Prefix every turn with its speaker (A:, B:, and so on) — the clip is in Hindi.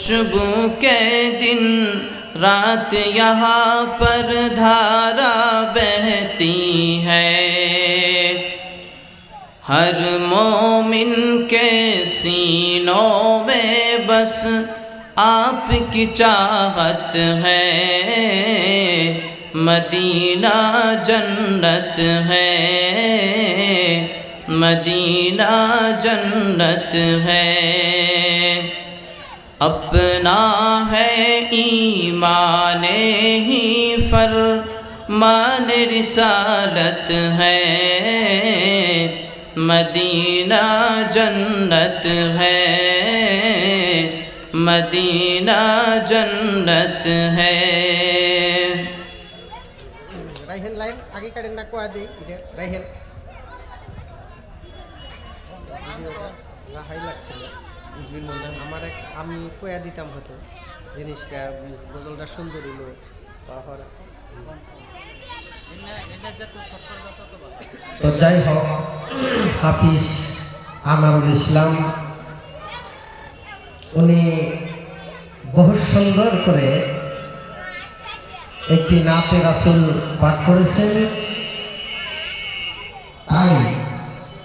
A: खुशबू के दिन रात यहाँ पर धारा बहती है। हर मोमिन के सीनों में बस आपकी चाहत है। मदीना जन्नत है, मदीना जन्नत है। अपना है ईमाने ही फरमान रिसालत है। मदीना जन्नत है, मदीना जन्नत है।
B: राइहेन लाइन आगे काटें ना को आदि राइहेन হাই লাগছিল আমার আমি কয়া দিতাম হতো জিনিসটা গজলটা সুন্দর হলো তারপর
C: তো যাই হোক হাফিজ আনারুল ইসলাম উনি বহু সুন্দর করে একটি নাতে রাসূল পাঠ করেছেন।